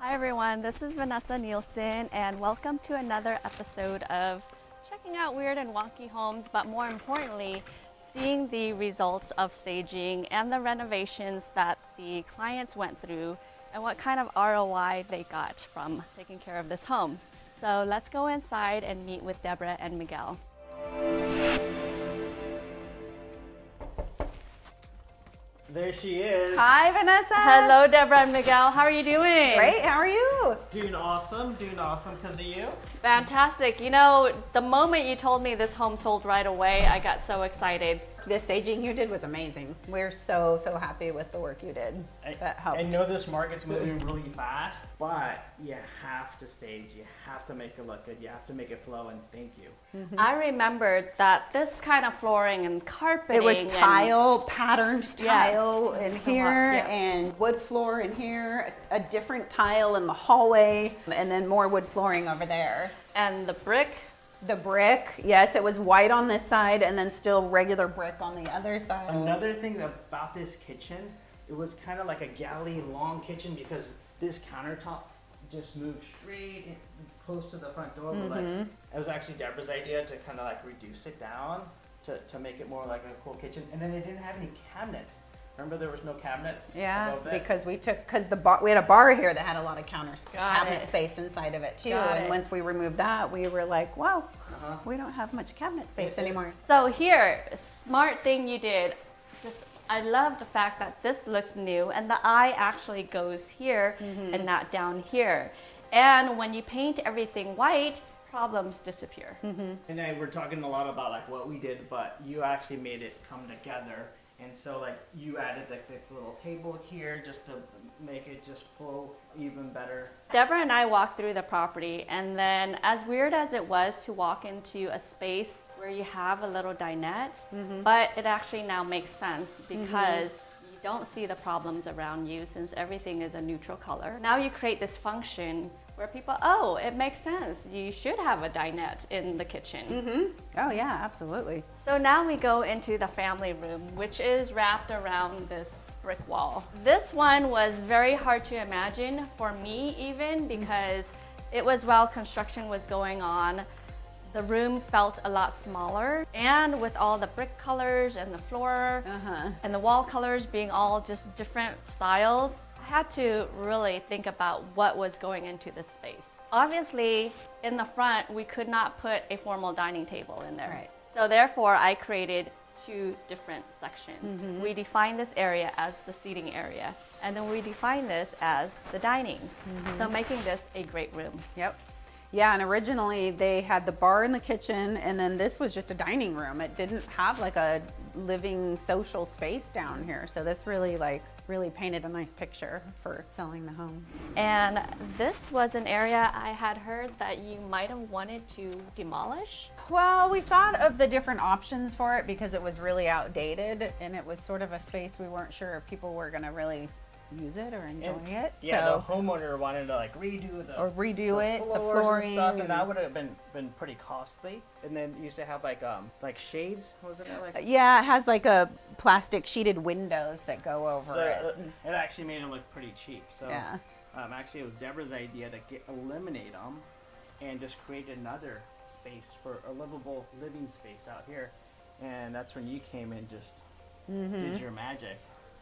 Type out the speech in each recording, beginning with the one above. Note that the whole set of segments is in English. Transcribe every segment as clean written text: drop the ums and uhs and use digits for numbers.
Hi everyone, this is Vanessa Nielsen and welcome to another episode of checking out weird and wonky homes, but more importantly, seeing the results of staging and the renovations that the clients went through and what kind of ROI they got from taking care of this home. So let's go inside and meet with Deborah and Miguel. There she is. Hi, Vanessa. Hello, Deborah and Miguel. How are you doing? Great. How are you? Doing awesome because of you. Fantastic. You know, the moment you told me this home sold right away, I got so excited. The staging you did was amazing. We're so happy with the work you did. That helped. I know this market's moving really fast, but you have to stage. You have to make it look good. You have to make it flow, and thank you. Mm-hmm. I remembered that this kind of flooring and carpeting. It was tile, patterned tile Yeah. in here, and wood floor in here, a different tile in the hallway, and then more wood flooring over there. And the brick. The brick, yes, it was white on this side and then still regular brick on the other side. Another thing about this kitchen, it was kind of like a galley long kitchen because this countertop just moved straight close to the front door. But like, it was actually Deborah's idea to kind of like reduce it down to make it more like a cool kitchen. And then it didn't have any cabinets. Remember there was no cabinets? Yeah, above it? because we had a bar here that had a lot of cabinet it. space inside of it too. Got And it. once we removed that, we were like, wow, we don't have much cabinet space It- anymore. So here, smart thing you did. I love the fact that this looks new and the eye actually goes here and not down here. And when you paint everything white, problems disappear. And I were talking a lot about like what we did, but you actually made it come together. And so like you added like this little table here just to make it just flow even better. Deborah and I walked through the property, and then as weird as it was to walk into a space where you have a little dinette, but it actually now makes sense because you don't see the problems around you since everything is a neutral color. Now you create this function where people, oh, it makes sense. You should have a dinette in the kitchen. Oh yeah, absolutely. So now we go into the family room, which is wrapped around this brick wall. This one was very hard to imagine for me even because it was while construction was going on. The room felt a lot smaller, and with all the brick colors and the floor and the wall colors being all just different styles, I had to really think about what was going into this space. Obviously, in the front, we could not put a formal dining table in there. Right. So therefore, I created two different sections. We defined this area as the seating area, and then we defined this as the dining. So making this a great room. Yep. Yeah, and originally they had the bar in the kitchen, and then this was just a dining room. It didn't have like a living social space down here. So this really painted a nice picture for selling the home. And this was an area I had heard that you might have wanted to demolish. Well, we thought of the different options for it because it was really outdated, and it was sort of a space we weren't sure if people were going to really use it or enjoy it. Yeah, So, the homeowner wanted to like redo the the floors flooring and stuff, and that would have been pretty costly. And then you used to have like shades, wasn't it? Like Yeah, it has like a plastic sheeted windows that go over so it. it actually made it look pretty cheap. So Yeah. Actually, it was Deborah's idea to eliminate them and just create another space for a livable living space out here. And that's when you came in, just did your magic.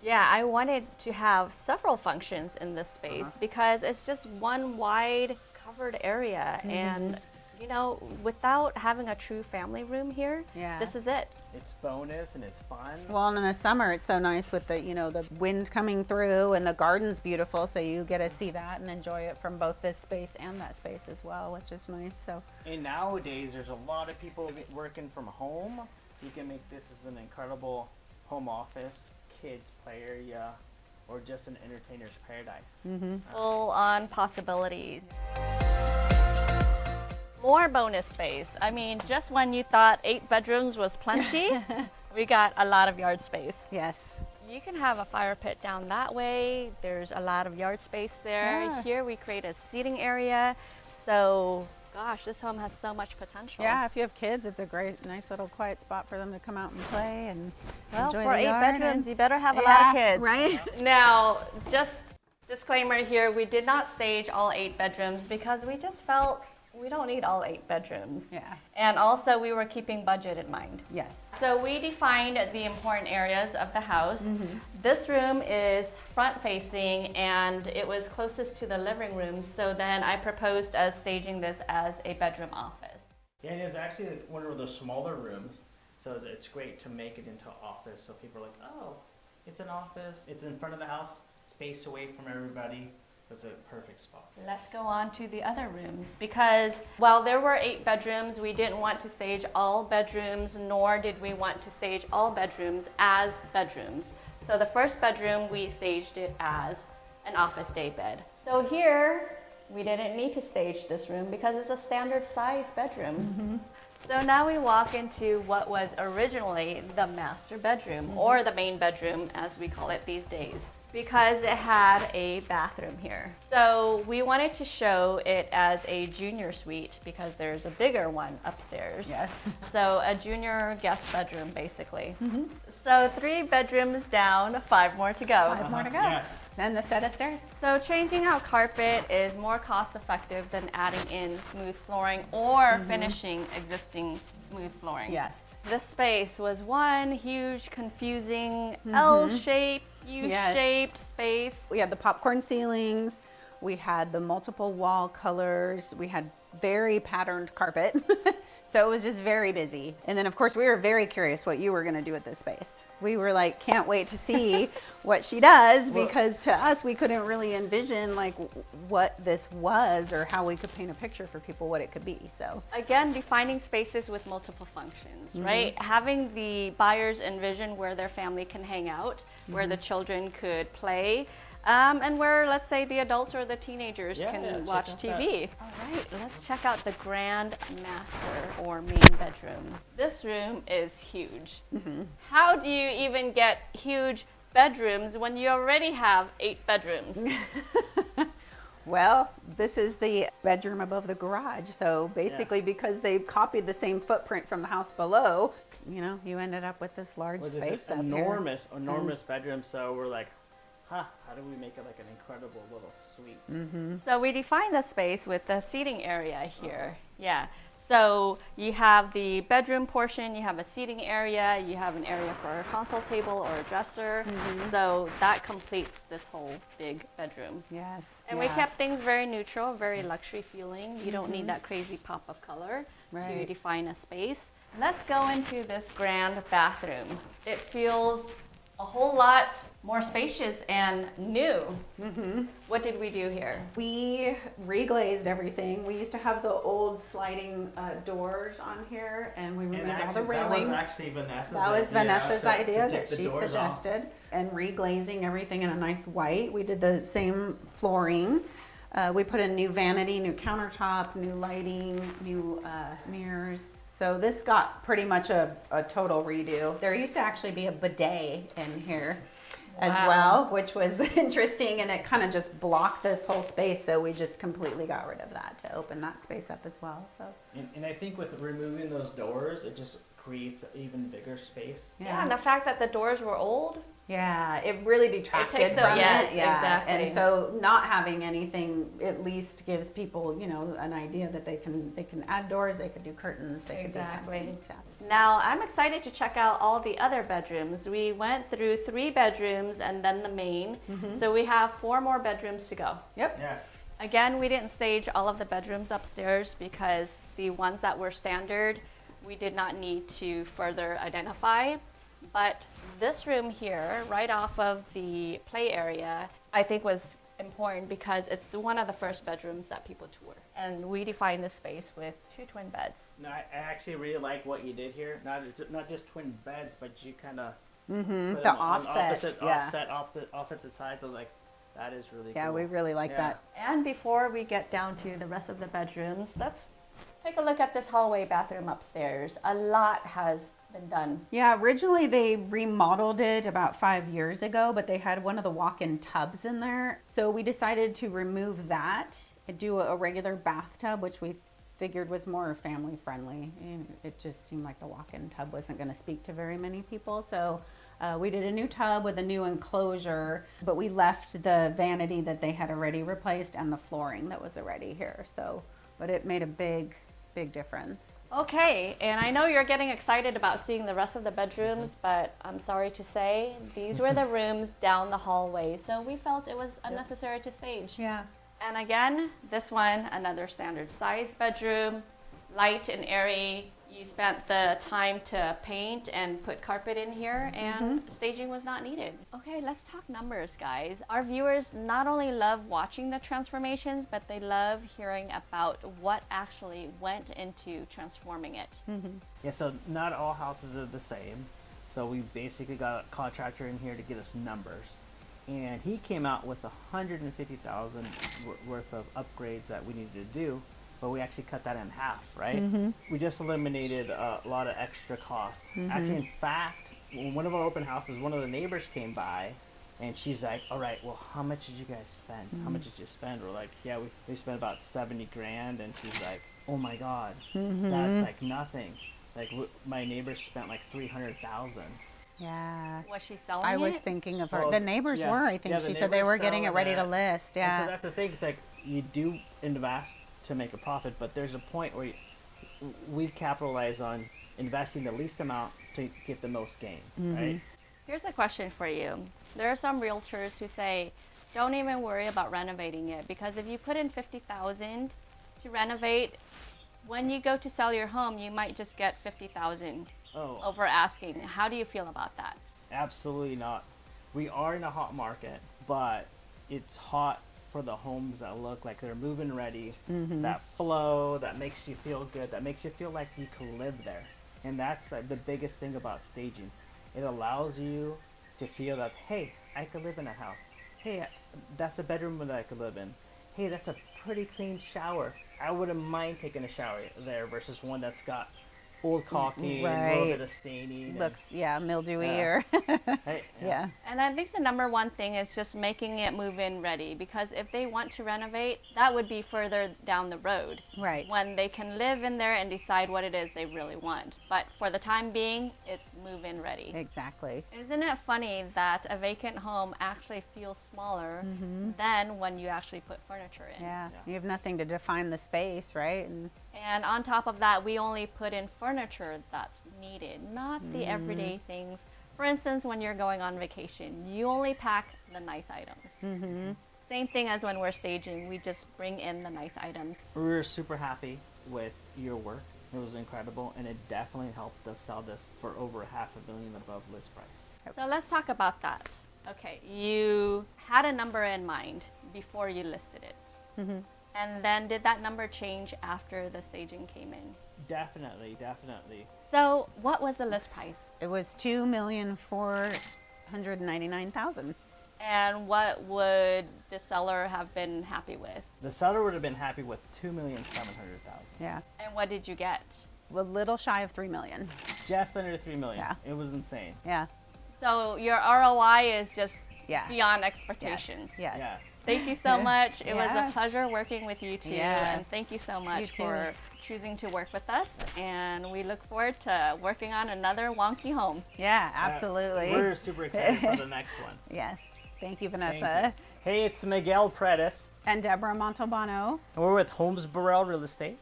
Yeah, I wanted to have several functions in this space because it's just one wide covered area. And, you know, without having a true family room here, this is it. It's bonus and it's fun. Well, and in the summer it's so nice with the the wind coming through, and the garden's beautiful, so you get to see that and enjoy it from both this space and that space as well, which is nice. So And nowadays, there's a lot of people working from home. You can make this as an incredible home office, kids play area, or just an entertainer's paradise. Full on possibilities. More bonus space. I mean, just when you thought 8 bedrooms was plenty, we got a lot of yard space. yes. You can have a fire pit down that way. There's a lot of yard space there. Yeah. Here we create a seating area. So, gosh, this home has so much potential. Yeah, if you have kids, it's a great, nice little quiet spot for them to come out and play and Well, enjoy for the 8 yard bedrooms, and- you better have a lot of kids. Right? Now, just Disclaimer here, we did not stage all 8 bedrooms because we just felt we don't need all 8 bedrooms. Yeah. And also we were keeping budget in mind. Yes. So we defined the important areas of the house. This room is front facing and it was closest to the living room. So then I proposed us staging this as a bedroom office. Yeah, and it's actually one of those smaller rooms, so it's great to make it into an office. So people are like, oh, it's an office. It's in front of the house, spaced away from everybody. So it's a perfect spot. Let's go on to the other rooms because while there were 8 bedrooms, we didn't want to stage all bedrooms, nor did we want to stage all bedrooms as bedrooms. So the first bedroom, we staged it as an office day bed. So here, we didn't need to stage this room because it's a standard size bedroom. So now we walk into what was originally the master bedroom, or the main bedroom as we call it these days, because it had a bathroom here. So we wanted to show it as a junior suite because there's a bigger one upstairs. Yes. So a junior guest bedroom, basically. So 3 bedrooms down, 5 more to go. 5 more to go. Yes. Then the set of stairs. So changing out carpet is more cost effective than adding in smooth flooring or finishing existing smooth flooring. Yes. This space was one huge, confusing L-shaped, U-shaped space. We had the popcorn ceilings. We had the multiple wall colors. We had very patterned carpet. So it was just very busy. And then of course we were very curious what you were gonna do with this space. We were like, can't wait to see what she does, because to us, we couldn't really envision like what this was or how we could paint a picture for people what it could be, so. Again, defining spaces with multiple functions, right? Having the buyers envision where their family can hang out, where the children could play, and where, let's say, the adults or the teenagers can watch TV. All right, let's check out the grand master or main bedroom. This room is huge. How do you even get huge bedrooms when you already have 8 bedrooms? Well, this is the bedroom above the garage. So basically, because they copied the same footprint from the house below, you know, you ended up with this large Well, space this up enormous bedroom. So we're like, how do we make it like an incredible little suite? So we define the space with the seating area here. Yeah. So you have the bedroom portion, you have a seating area, you have an area for a console table or a dresser. So that completes this whole big bedroom. Yes. And we kept things very neutral, very luxury feeling. You don't need that crazy pop of color to Right. define a space. Let's go into this grand bathroom. It feels a whole lot more spacious and new. What did we do here? We reglazed everything. We used to have the old sliding doors on here, and we removed all the that was railing. actually Vanessa's That was Vanessa's idea to that take the she doors off. suggested. And reglazing everything in a nice white. We did the same flooring. We put in new vanity, new countertop, new lighting, new mirrors. So this got pretty much a total redo. There used to actually be a bidet in here as well, which was interesting, and it kind of just blocked this whole space. So we just completely got rid of that to open that space up as well. So And I think with removing those doors, it just creates an even bigger space. Yeah, and the fact that the doors were old. Yeah, it really detracted takes from yes, it. Yeah, exactly. and so not having anything at least gives people, you know, an idea that they can add doors, they could do curtains, they Exactly. could do something. Now, I'm excited to check out all the other bedrooms. We went through 3 bedrooms and then the main. So we have 4 more bedrooms to go. Yep. Yes. Again, we didn't stage all of the bedrooms upstairs because the ones that were standard, we did not need to further identify. But this room here, right off of the play area, I think was important because it's one of the first bedrooms that people tour. And we define this space with 2 twin beds. No, I actually really like what you did here. Not just twin beds, but you kind of The offset, opposite sides. I was like, that is really Yeah, cool. we really like that. And before we get down to the rest of the bedrooms, let's take a look at this hallway bathroom upstairs. A lot has been done. Yeah, originally they remodeled it about 5 years ago, but they had one of the walk-in tubs in there. So we decided to remove that and do a regular bathtub, which we figured was more family friendly. And it just seemed like the walk-in tub wasn't going to speak to very many people. So We did a new tub with a new enclosure, but we left the vanity that they had already replaced and the flooring that was already here. So, but it made a big difference. Okay, and I know you're getting excited about seeing the rest of the bedrooms, but I'm sorry to say these were the rooms down the hallway, so we felt it was unnecessary to stage. Yeah. And again, this one, another standard size bedroom, light and airy. You spent the time to paint and put carpet in here, and staging was not needed. Okay, let's talk numbers, guys. Our viewers not only love watching the transformations, but they love hearing about what actually went into transforming it. Yeah, so not all houses are the same. So we basically got a contractor in here to get us numbers. And he came out with $150,000 worth of upgrades that we needed to do, but we actually cut that in half, right? We just eliminated a lot of extra costs. Actually, in fact, when one of our open houses, one of the neighbors came by, and she's like, all right, well, how much did you guys spend? How much did you spend? We're like, yeah, we spent about 70 grand. And she's like, oh my God, that's like nothing. Like my neighbors spent like 300,000. Yeah. Was she selling I was it? thinking of her. Well, the neighbors yeah. were, I think. Yeah, the She said they neighbors were getting it selling ready to it. list. And Yeah. so that's the thing. It's like you do invest to make a profit, but there's a point where we capitalize on investing the least amount to get the most gain, right? Here's a question for you. There are some realtors who say, don't even worry about renovating it, because if you put in $50,000 to renovate, when you go to sell your home, you might just get $50,000 Oh, over asking. How do you feel about that? absolutely not. We are in a hot market, but it's hot for the homes that look like they're move-in ready, that flow, that makes you feel good, that makes you feel like you can live there. And that's the biggest thing about staging. It allows you to feel that, hey, I could live in a house. Hey, that's a bedroom that I could live in. Hey, that's a pretty clean shower. I wouldn't mind taking a shower there versus one that's got old caulking, a little bit of staining. Looks, mildewy Yeah. or. Hey, Yeah. And I think the number one thing is just making it move-in ready, because if they want to renovate, that would be further down the road. Right. When they can live in there and decide what it is they really want. But for the time being, it's move-in ready. Exactly. Isn't it funny that a vacant home actually feels smaller than when you actually put furniture in? Yeah. Yeah. You have nothing to define the space, right? And on top of that, we only put in furniture that's needed, not the everyday things. For instance, when you're going on vacation, you only pack the nice items. Same thing as when we're staging, we just bring in the nice items. We were super happy with your work. It was incredible, and it definitely helped us sell this for over $500,000 above list price. So let's talk about that. Okay, you had a number in mind before you listed it. And then did that number change after the staging came in? Definitely, definitely. So what was the list price? It was $2,499,000. And what would the seller have been happy with? The seller would have been happy with $2,700,000. Yeah. And what did you get? A little shy of $3 million. Just under $3 million. Yeah. It was insane. Yeah. So your ROI is just Yeah. beyond expectations. Yes. Yes. Thank you so much. It was Yeah. a pleasure working with you two. Yeah. And thank you so much too. for choosing to work with us. And we look forward to working on another wonky home. Yeah, absolutely. We're super excited for the next one. Yes. Thank you, Thank Vanessa. you. Hey, it's Miguel Predis, And Deborah Montalbano. and we're with Holmes Burrell Real Estate.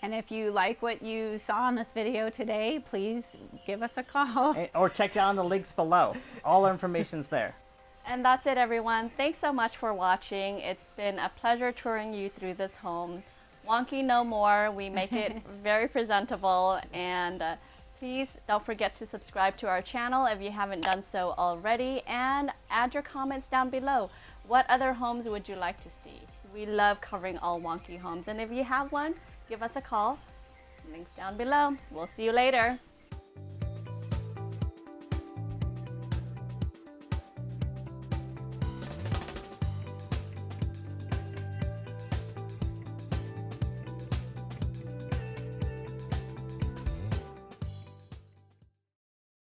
And if you like what you saw in this video today, please give us a call. Or check out the links below. All our information's there. And that's it, everyone. Thanks so much for watching. It's been a pleasure touring you through this home. Wonky no more. We make it very presentable. And please don't forget to subscribe to our channel if you haven't done so already. And add your comments down below. What other homes would you like to see? We love covering all wonky homes. And if you have one, give us a call. Links down below. We'll see you later.